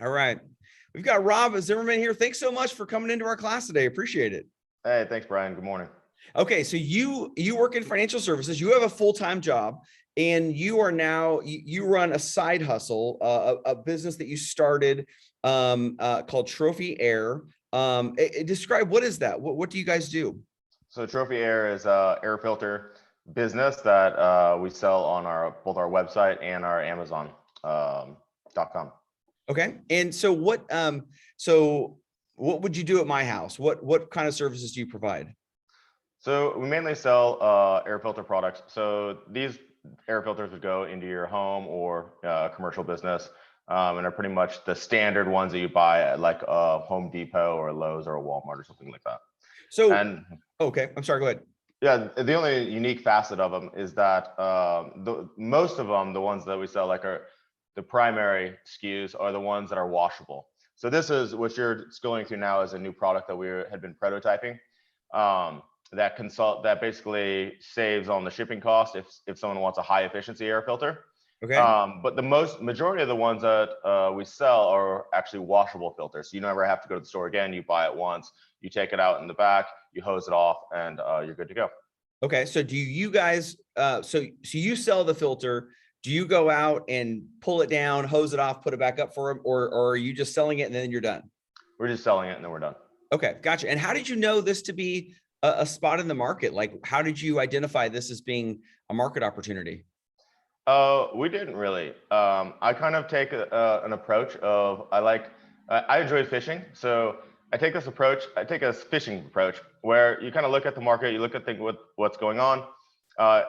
All right. We've got Rob Zimmerman here. Thanks so much for coming into our class today. Appreciate it. Hey, thanks, Brian. Good morning. Okay, so you work in financial services. You have a full-time job, and you are now you run a side hustle, a business that you started called Trophy Air. Describe, what is that? What do you guys do? So Trophy Air is a air filter business that we sell on both our website and our Amazon.com. Okay, and so what would you do at my house? What kind of services do you provide? So we mainly sell air filter products. So these air filters would go into your home or commercial business, and are pretty much the standard ones that you buy at like a Home Depot or a Lowe's or a Walmart or something like that. So, And okay, I'm sorry, go ahead. yeah, the only unique facet of them is that most of them, the ones that we sell, like the primary SKUs, are the ones that are washable. So this is what you're going through now, is a new product that we had been prototyping. That basically saves on the shipping cost if someone wants a high efficiency air filter. Okay. But the majority of the ones that we sell are actually washable filters. So you never have to go to the store again. You buy it once, you take it out in the back, you hose it off, and you're good to go. Okay. So do you guys, so you sell the filter, do you go out and pull it down, hose it off, put it back up for them, or are you just selling it and then you're done? We're just selling it and then we're done. Okay. Gotcha. And how did you know this to be a spot in the market? Like, how did you identify this as being a market opportunity? We didn't really. I kind of take an approach of, I enjoy fishing, so I take a fishing approach where you kind of look at the market, you look at what's going on.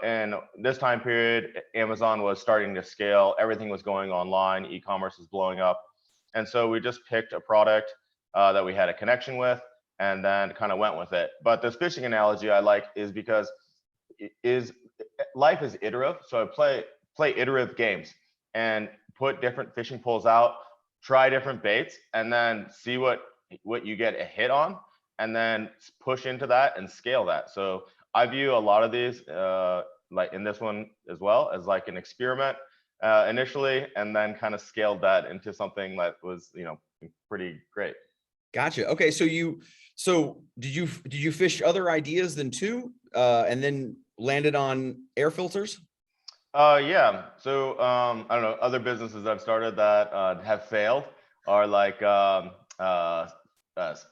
And this time period, Amazon was starting to scale, everything was going online, e-commerce was blowing up, and so we just picked a product that we had a connection with, and then kind of went with it. But this fishing analogy I like is because life is iterative, so I play iterative games and put different fishing poles out, try different baits, and then see what you get a hit on, and then push into that and scale that. So I view a lot of these, like in this one as well, as like an experiment initially, and then kind of scaled that into something that was, pretty great. Gotcha. Okay. So did you fish other ideas than two, and then landed on air filters? Yeah. So I don't know, other businesses I've started that have failed are like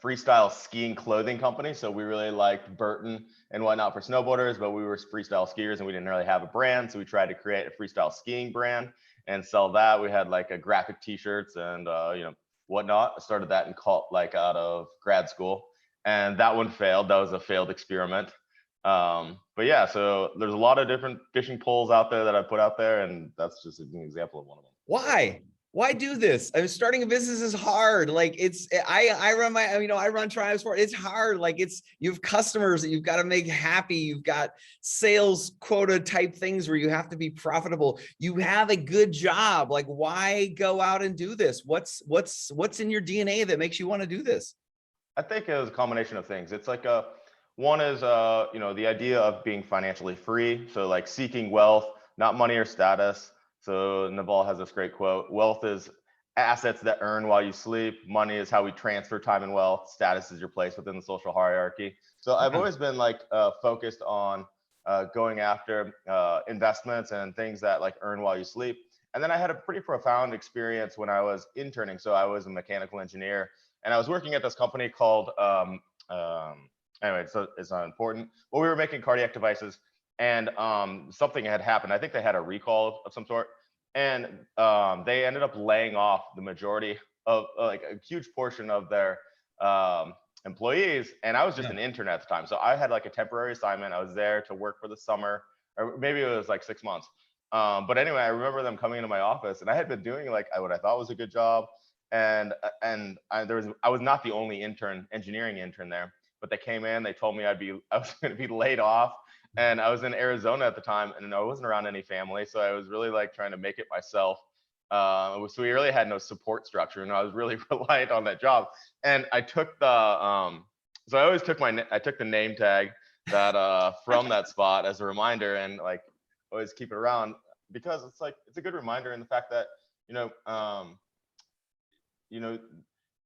freestyle skiing clothing company. So we really liked Burton and whatnot for snowboarders, but we were freestyle skiers and we didn't really have a brand. So we tried to create a freestyle skiing brand and sell that. We had like a graphic t-shirts and whatnot. I started that out of grad school, and that one failed. That was a failed experiment. But yeah, so there's a lot of different fishing poles out there that I put out there, and that's just an example of one of them. Why do this? I mean, starting a business is hard. Like I run Triumphs. It's hard. Like you have customers that you've got to make happy. You've got sales quota type things where you have to be profitable. You have a good job. Like, why go out and do this? What's in your DNA that makes you want to do this? I think it was a combination of things. It's like one is the idea of being financially free. So like seeking wealth, not money or status. So Naval has this great quote: wealth is assets that earn while you sleep. Money is how we transfer time and wealth. Status is your place within the social hierarchy. So I've always been like focused on going after investments and things that like earn while you sleep. And then I had a pretty profound experience when I was interning. So I was a mechanical engineer, and I was working at this company called anyway, so it's not important. Well, we were making cardiac devices, and something had happened. I think they had a recall of some sort, and they ended up laying off the majority of like a huge portion of their employees. And I was just an intern at the time, so I had like a temporary assignment. I was there to work for the summer, or maybe it was like 6 months. But anyway, I remember them coming into my office, and I had been doing like what I thought was a good job, and I was not the only engineering intern there. But they came in, they told me I was going to be laid off, and I was in Arizona at the time, and I wasn't around any family, so I was really like trying to make it myself. So we really had no support structure, and I was really reliant on that job. And I took so I took the name tag that from that spot as a reminder, and like always keep it around, because it's a good reminder in the fact that you know,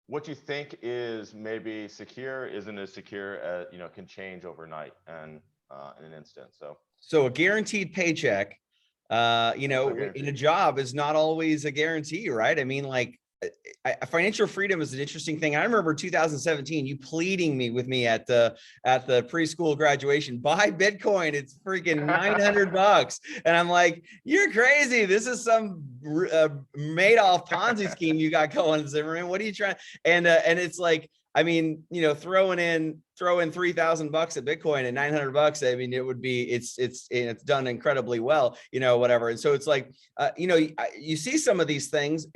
what you think is maybe secure isn't as secure as, can change overnight and in an instant. So a guaranteed paycheck, So in a guaranteed. job is not always a guarantee, right? I mean, like financial freedom is an interesting thing. I remember 2017, you pleading with me at the preschool graduation, buy Bitcoin. It's freaking $900. And I'm like, you're crazy. This is some Madoff Ponzi scheme you got going, Zimmerman. What are you trying? And it's like, I mean, throw in $3,000 at Bitcoin at $900. I mean, it's done incredibly well, whatever. And so it's like, you see some of these things,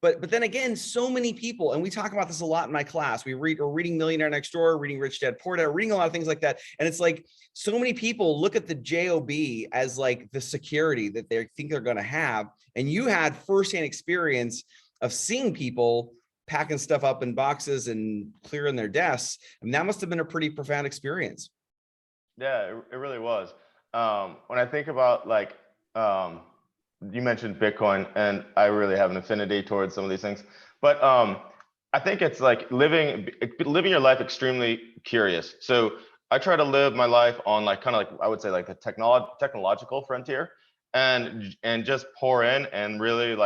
but then again, so many people, and we talk about this a lot in my class. We're reading Millionaire Next Door, reading Rich Dad Poor Dad, reading a lot of things like that. And it's like, so many people look at the JOB as like the security that they think they're going to have. And you had firsthand experience of seeing people packing stuff up in boxes and clearing their desks. I mean, that must have been a pretty profound experience. Yeah, it really was. When I think about you mentioned Bitcoin, and I really have an affinity towards some of these things, but I think it's like living your life extremely curious. So I try to live my life on I would say like the technological frontier, and just pour in and really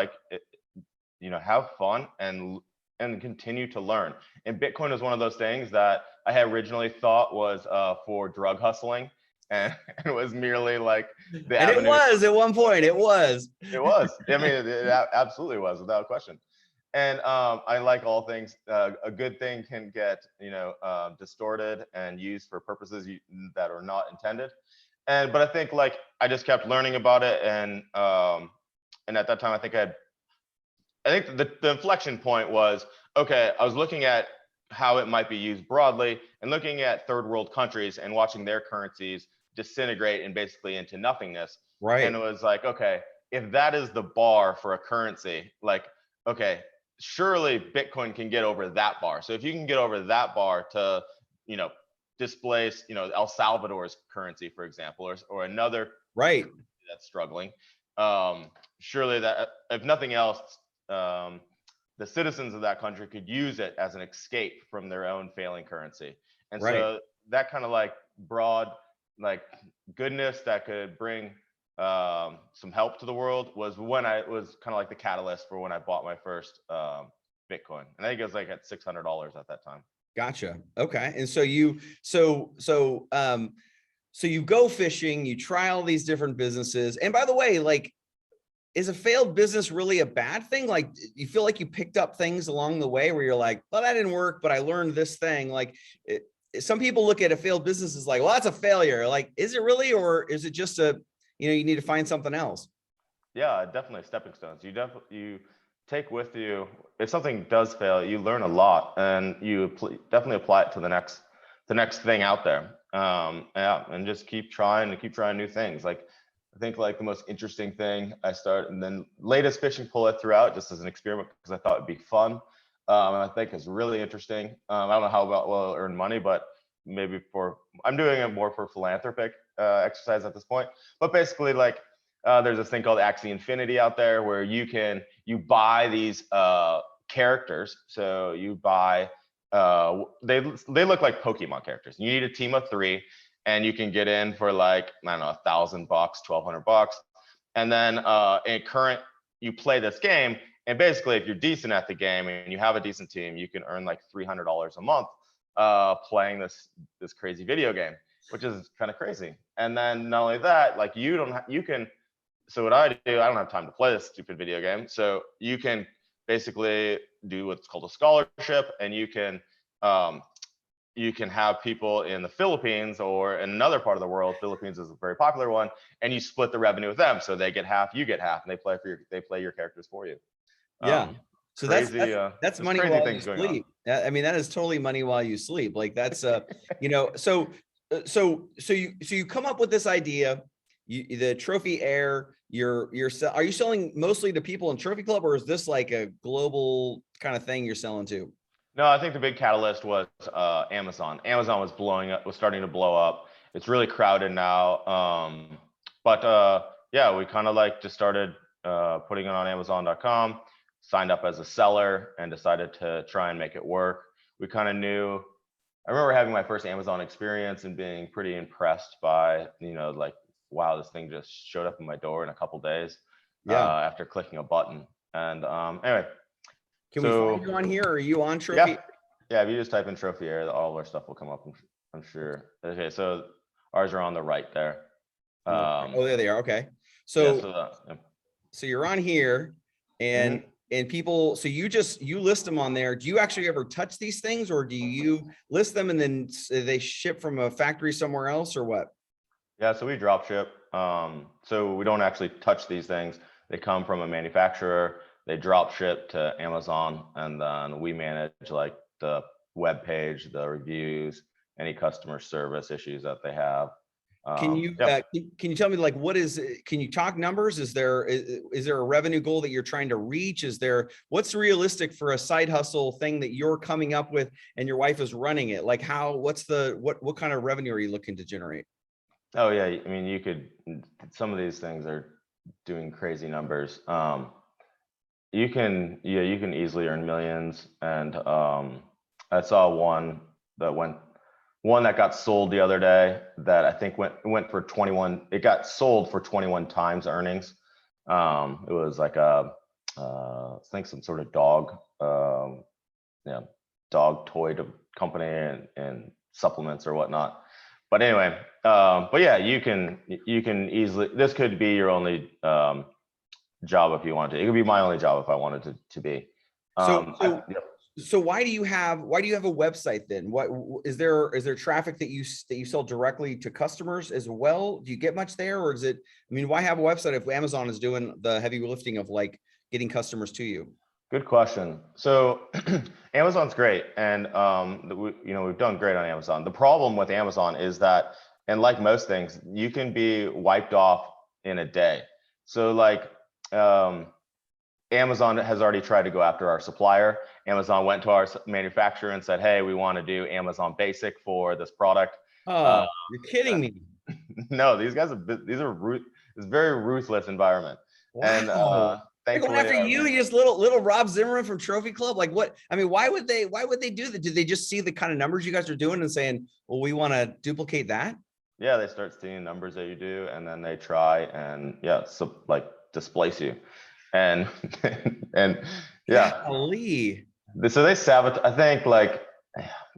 have fun and continue to learn. And Bitcoin is one of those things that I had originally thought was for drug hustling, and it was merely like the And avenue. it was at one point. It was. It was. I mean, it absolutely was, without question. And I like all things. A good thing can get distorted and used for purposes that are not intended. But I think I just kept learning about it, and at that time I think the inflection point was, okay, I was looking at how it might be used broadly and looking at third world countries and watching their currencies disintegrate and basically into nothingness. Right. And it was like, okay, if that is the bar for a currency, okay, surely Bitcoin can get over that bar. So if you can get over that bar to, displace, El Salvador's currency, for example, or another right that's struggling, surely that, if nothing else, the citizens of that country could use it as an escape from their own failing currency. And so that kind of broad goodness that could bring some help to the world was kind of the catalyst for when I bought my first Bitcoin. And I think it was at $600 at that time. Gotcha. Okay. And so you go fishing, you try all these different businesses. And by the way, is a failed business really a bad thing? Like, you feel like you picked up things along the way where you're like, well, that didn't work, but I learned this thing. Some people look at a failed business as like, well, that's a failure. Like, is it really, or is it just you need to find something else? Yeah, definitely stepping stones. You take with you, if something does fail, you learn a lot, and you definitely apply it to the next thing out there. And just keep trying new things. I think the most interesting thing I started, and then latest fishing pole I threw out just as an experiment because I thought it'd be fun. I think it's really interesting. I don't know how well it'll earn money, but maybe I'm doing it more for philanthropic exercise at this point. But basically, there's this thing called Axie Infinity out there where you buy these characters. So you buy they look like Pokemon characters. You need a team of 3. And you can get in for I don't know, $1,000, $1,200. And then you play this game. And basically, if you're decent at the game and you have a decent team, you can earn $300 a month playing this crazy video game, which is kind of crazy. And then not only that, so what I do, I don't have time to play this stupid video game. So you can basically do what's called a scholarship, and you can have people in the Philippines or in another part of the world. Philippines is a very popular one, and you split the revenue with them. So they get half, you get half, and they play your characters for you. Yeah. So crazy, that's money while you sleep. I mean, that is totally money while you sleep. That's so you come up with this idea, the Trophy Air, are you selling mostly to people in Trophy Club, or is this like a global kind of thing you're selling to? No, I think the big catalyst was Amazon. Amazon was starting to blow up. It's really crowded now. But yeah, we kind of just started putting it on Amazon.com. signed up as a seller and decided to try and make it work. We kind of knew, I remember having my first Amazon experience and being pretty impressed by, like, wow, this thing just showed up in my door in a couple days Yeah. after clicking a button. And anyway, Can we find so you on here? Or are you on Trophy? yeah, yeah. If you just type in Trophy Air, all of our stuff will come up. I'm sure. Okay, so ours are on the right there. Oh, there they are. Okay. Yeah. So, so you're on here, and people, so you list them on there. Do you actually ever touch these things, or do you list them and then they ship from a factory somewhere else, or what? Yeah, so we drop ship. So we don't actually touch these things. They come from a manufacturer. They drop ship to Amazon, and then we manage like the web page, the reviews, any customer service issues that they have. Can you tell me, like, can you talk numbers? Is there a revenue goal that you're trying to reach? What's realistic for a side hustle thing that you're coming up with and your wife is running it? Like, what kind of revenue are you looking to generate? Oh yeah, I mean, some of these things are doing crazy numbers. You can easily earn millions. And I saw one that got sold the other day that I think went for 21. It got sold for 21 times earnings. It was like I think some sort of dog, dog toy company and supplements or whatnot. But anyway, but yeah, you can easily, this could be your only job if you want to. It could be my only job if I wanted to be. So why do you have a website then? What is there traffic that you sell directly to customers as well? Do you get much there, or is it, I mean, why have a website if Amazon is doing the heavy lifting of like getting customers to you? Good question. So Amazon's great, and we've done great on Amazon. The problem with Amazon is that, and like most things, you can be wiped off in a day. So like Amazon has already tried to go after our supplier. Amazon went to our manufacturer and said, "Hey, we want to do Amazon Basic for this product." Oh, you're kidding me. No, these guys it's a very ruthless environment. Wow. And they're going after you, just little Rob Zimmerman from Trophy Club. Like, what? I mean, why would they do that? Did they just see the kind of numbers you guys are doing and saying, well, we want to duplicate that? Yeah, they start seeing numbers that you do, and then they try and displace you. And and yeah. Golly. So they sabotage. I think, like,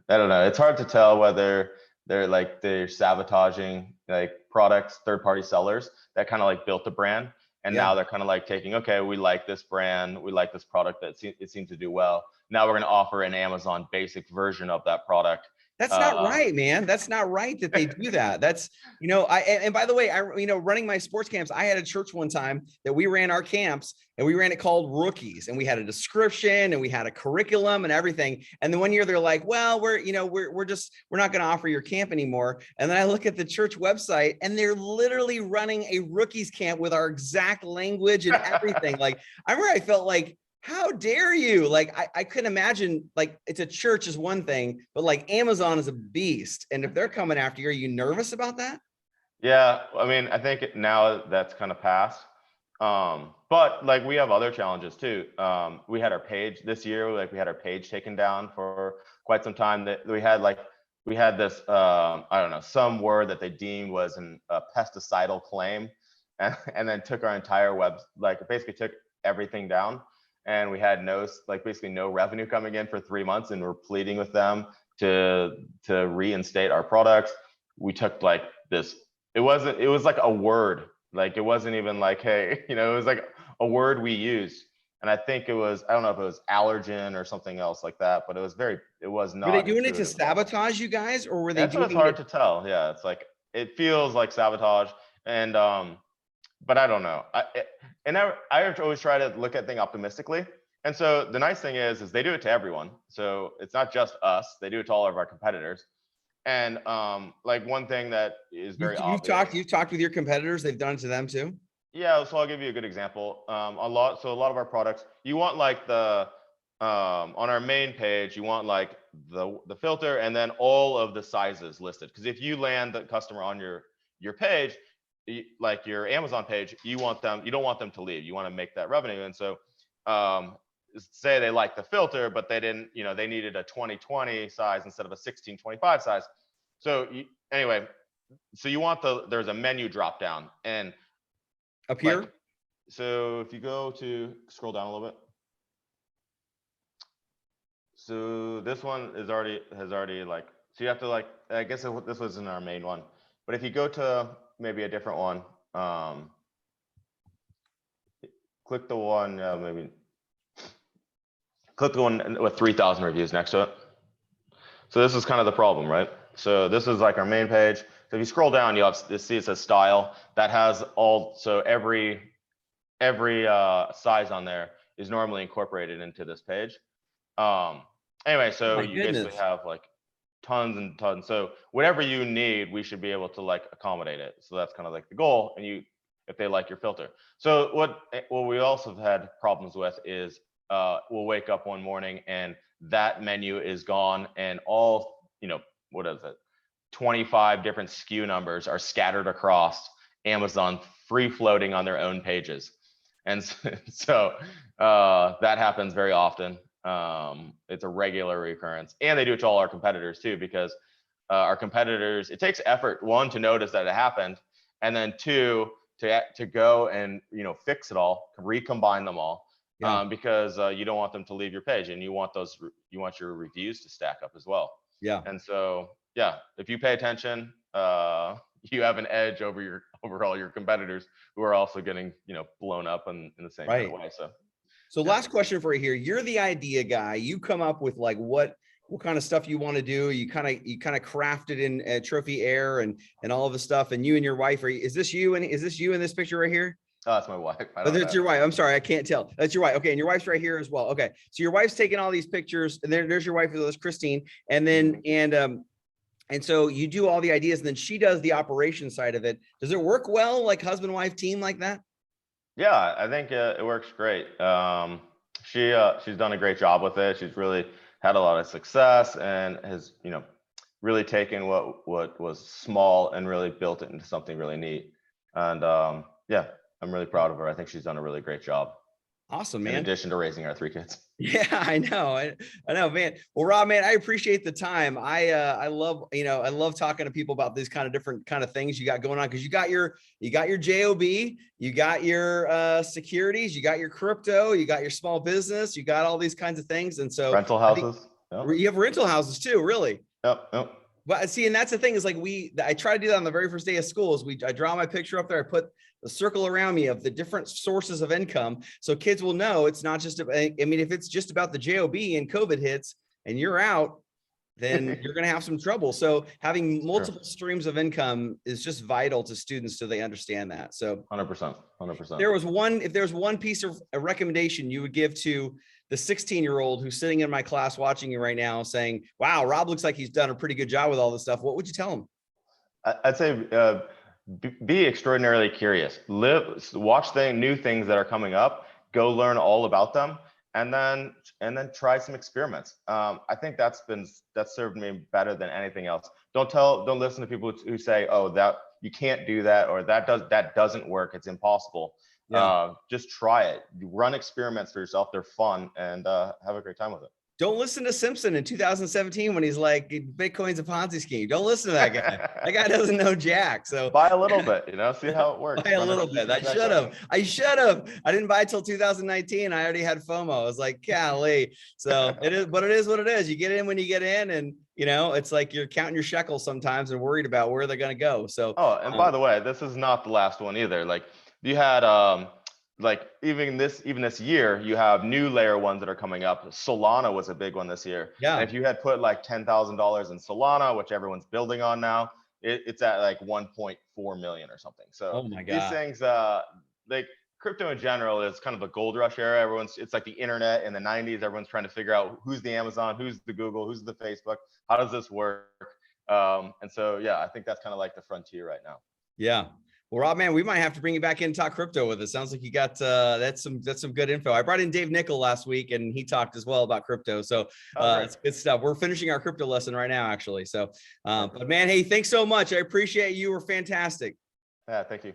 I don't know. It's hard to tell whether they're sabotaging like products, third-party sellers that kind of like built the brand. And now they're kind of like taking, okay, we like this brand, we like this product that it seems to do well. Now we're going to offer an Amazon Basic version of that product. That's not right, man. That's not right that they do that. That's, and by the way, running my sports camps, I had a church one time that we ran our camps, and we ran it called Rookies, and we had a description and we had a curriculum and everything. And then one year they're like, well, we're not going to offer your camp anymore. And then I look at the church website and they're literally running a rookies camp with our exact language and everything. Like, I remember I felt like, how dare you? Like, I couldn't imagine, like, it's a church is one thing, but like Amazon is a beast. And if they're coming after you, are you nervous about that? Yeah, I mean, I think now that's kind of passed. But like, we have other challenges too. We had our page this year, like we had our page taken down for quite some time. That we had this, I don't know, some word that they deemed was a pesticidal claim, and then took our entire basically took everything down. And we had basically no revenue coming in for 3 months, and we're pleading with them to reinstate our products. We took like this, it was like a word, like it wasn't even like, hey, it was like a word we used. And I think I don't know if it was allergen or something else like that, but it was not. Were they doing it to sabotage you guys, or were they doing it? It's hard to tell. Yeah, it's like, it feels like sabotage. And but I don't know. I always try to look at things optimistically. And so the nice thing is they do it to everyone. So it's not just us. They do it to all of our competitors. And like, one thing that is very obvious. You've talked with your competitors. They've done it to them too. Yeah. So I'll give you a good example. A lot of our products, you want like on our main page, you want like the filter and then all of the sizes listed. Because if you land the customer on your page, like your Amazon page, you don't want them to leave. You want to make that revenue. And so say they like the filter, but they didn't, they needed a 2020 size instead of a 1625 size. So anyway, so you want there's a menu drop down, and up here. Like, so if you go to scroll down a little bit. So this one has already like, so you have to like, I guess this was in our main one, but if you go to maybe a different one, click the one, maybe click the one with 3,000 reviews next to it. So this is kind of the problem, right? So this is like our main page. So if you scroll down, you'll see it says style. That has so every size on there is normally incorporated into this page. Anyway, so you basically have like tons and tons. So whatever you need, we should be able to like accommodate it. So that's kind of like the goal. And if they like your filter. So what we also have had problems with is we'll wake up one morning and that menu is gone, and all, what is it? 25 different SKU numbers are scattered across Amazon, free floating on their own pages. And so that happens very often. It's a regular recurrence, and they do it to all our competitors too, because our competitors, it takes effort, one, to notice that it happened, and then two, to go and fix it all, recombine them all. Yeah. Because you don't want them to leave your page, and you want your reviews to stack up as well. Yeah. And so, yeah, if you pay attention, you have an edge over all your competitors who are also getting, blown up in the same kind of way. So last question for you here. You're the idea guy. You come up with like what kind of stuff you want to do. You kind of craft it in Trophy Air and all of the stuff. And you and your wife is this you in this picture right here? Oh, that's my wife. Oh, that's your wife. I'm sorry, I can't tell. That's your wife. Okay, and your wife's right here as well. Okay, so your wife's taking all these pictures, and there's your wife, there's Christine, and then and so you do all the ideas, and then she does the operation side of it. Does it work well, like husband-wife team like that? Yeah, I think it works great. She's done a great job with it. She's really had a lot of success, and has really taken what was small and really built it into something really neat. And yeah, I'm really proud of her. I think she's done a really great job. Awesome, man. In addition to raising our 3 kids. Yeah, I know, man. Well, Rob, man, I appreciate the time. I love, I love talking to people about these kind of different kind of things you got going on, because you got your JOB, you got your securities, you got your crypto, you got your small business, you got all these kinds of things, and so rental houses. Yep. You have rental houses too, really? Yep. But see, and that's the thing is like I try to do that on the very first day of school. Is I draw my picture up there, I put the circle around me of the different sources of income, so kids will know it's not just. I mean, if it's just about the JOB and COVID hits and you're out, then you're going to have some trouble. So having multiple streams of income is just vital to students so they understand that. So 100%. If there's one piece of a recommendation you would give to the 16-year-old who's sitting in my class watching you right now saying, wow, Rob looks like he's done a pretty good job with all this stuff, what would you tell him? I'd say be extraordinarily curious. Watch new things that are coming up, go learn all about them, and then try some experiments. I think that's served me better than anything else. Don't listen to people who say, oh, that you can't do that, or that doesn't work, it's impossible. Yeah. Just try it. Run experiments for yourself. They're fun, and have a great time with it. Don't listen to Simpson in 2017 when he's like, Bitcoin's a Ponzi scheme. Don't listen to that guy. That guy doesn't know jack. So buy a little bit, see how it works. Buy a little bit. I should have. I didn't buy till 2019. I already had FOMO. I was like, golly. So it is what it is. You get in when you get in, and it's like you're counting your shekels sometimes and worried about where they're going to go. So and by the way, this is not the last one either. Like you had like even this year, you have new layer ones that are coming up. Solana was a big one this year. Yeah. And if you had put like $10,000 in Solana, which everyone's building on now, it's at like 1.4 million or something. So oh my God. These things, like crypto in general is kind of a gold rush era. It's like the internet in the 90s. Everyone's trying to figure out who's the Amazon, who's the Google, who's the Facebook, how does this work? And so, yeah, I think that's kind of like the frontier right now. Yeah. Well, Rob, man, we might have to bring you back in and talk crypto with us. Sounds like you got that's some good info. I brought in Dave Nickel last week, and he talked as well about crypto. So it's good stuff. We're finishing our crypto lesson right now, actually. So, but man, hey, thanks so much. I appreciate you. We're fantastic. Yeah, thank you.